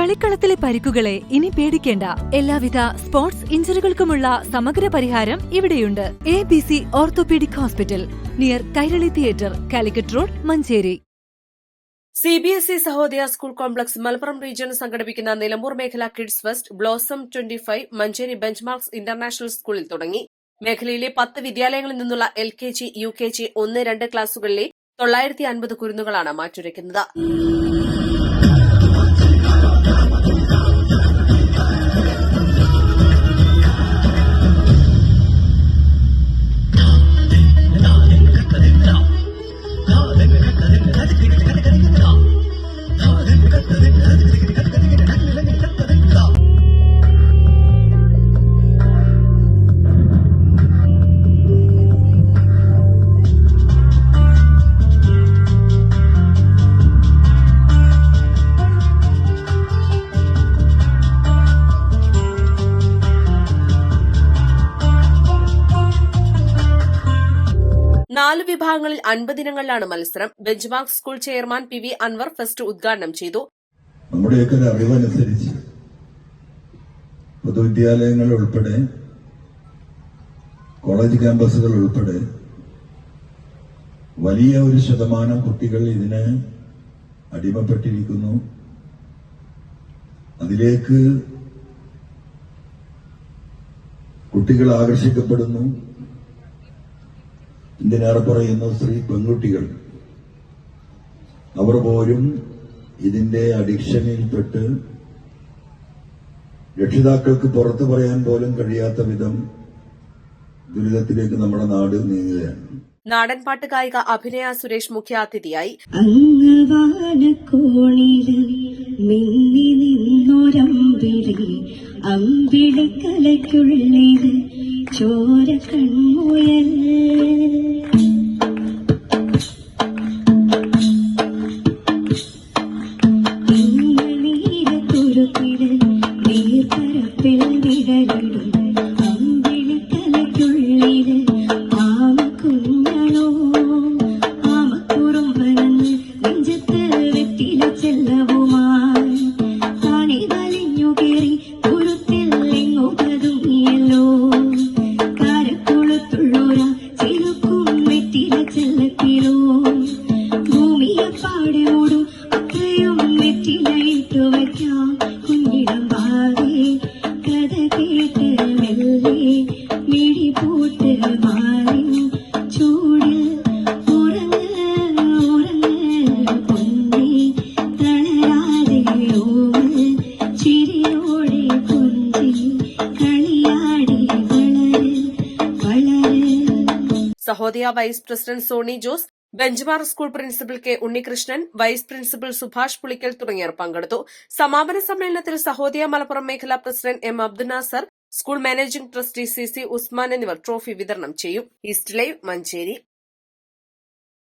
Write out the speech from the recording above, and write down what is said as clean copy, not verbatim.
കളിക്കളത്തിലെ പരിക്കുകളെ ഇനി പേടിക്കേണ്ട. എല്ലാവിധ സ്പോർട്സ് ഇഞ്ചുറികൾക്കുമുള്ള സമഗ്ര പരിഹാരം ഇവിടെയുണ്ട്. ABC orthopaedic hospital, near Kairali theatre, Calicut road, Manjeri. CBSE Sahodaya school complex Malappuram region സംഘടിപ്പിക്കുന്ന നിലമ്പൂർ മേഖല kids fest blossom 25 Manjeri benchmarks international സ്കൂളിൽ തുടങ്ങി. മേഖലയിലെ 10 വിദ്യാലയങ്ങളിൽ നിന്നുള്ള LKG, UKG 1-2 ക്ലാസുകളിലെ 950 കുരുന്നുകളാണ് മാറ്റുരയ്ക്കുന്നത്. നാല് വിഭാഗങ്ങളിൽ 50 ഇനങ്ങളിലാണ് മത്സരം. Benchmark school chairman PV Anwar fest ഉദ്ഘാടനം ചെയ്തു. നമ്മുടെയൊക്കെ ഒരു അറിവനുസരിച്ച് പൊതുവിദ്യാലയങ്ങൾ ഉൾപ്പെടെ കോളേജ് ക്യാമ്പസുകൾ ഉൾപ്പെടെ വലിയ ഒരു ശതമാനം കുട്ടികൾ ഇതിന് അടിമപ്പെട്ടിരിക്കുന്നു. അതിലേക്ക് കുട്ടികൾ ആകർഷിക്കപ്പെടുന്നു. എന്തിനേറെ പറയുന്നു, പെൺകുട്ടികൾ അവർ പോലും ഇതിന്റെ അഡിക്ഷനിൽപ്പെട്ട് രക്ഷിതാക്കൾക്ക് പുറത്തു പറയാൻ പോലും കഴിയാത്ത വിധം ദുരിതത്തിലേക്ക് നമ്മുടെ നാട് നീങ്ങുകയാണ്. നാടൻപാട്ട് ഗായിക അഭിനയ സുരേഷ് മുഖ്യാതിഥിയായി. അമ്പിളിക്കലയ്ക്കുള്ളിൽ ചോര കൺമുയൽ നീരത്തുരുപ്പിൽ നീർപ്പരപ്പിൽ വിടലിടും അമ്പിളിക്കലയ്ക്കുള്ളിൽ ആമക്കുഞ്ഞണോ ആമക്കുറുമ്പനന്ന് നെഞ്ചത്ത് വെറ്റില ചെല്ലവുമായി താനെ വലിഞ്ഞു കയറി കുരുത്തിൽ എങ്ങോ പതുങ്ങിയല്ലോ. കാരക്കുളത്തുള്ളോര ചെലുക്കും വെറ്റില ചെല്ലത്തിലോ ഭൂമിയെ പാടെ ഓടും അത്രയും വെറ്റില ഇട്ടു വയ്ക്കാം കുഞ്ഞിടം ഭാവേ കഥ കേട്ട് മെല്ലെ മിഴി പൂട്ട് മാറി ചൂട് ഉറങ്ങ് പൊന്നി തളരാതെ ഓമൽ ചിരിയോടെ കൊഞ്ചി കളിയാടി വളര്. Sahodaya vice president Soni Jose, benchmark school principal K Unnikrishnan, vice principal Subhash Pulickal തുടങ്ങിയവർ പങ്കെടുത്തു. സമാപന സമ്മേളനത്തിൽ സഹോദയ മലപ്പുറം മേഖലാ president M Abdul Nasar, school managing trustee CC Usman എന്നിവർ ട്രോഫി വിതരണം ചെയ്യും. East Live, Manjeri.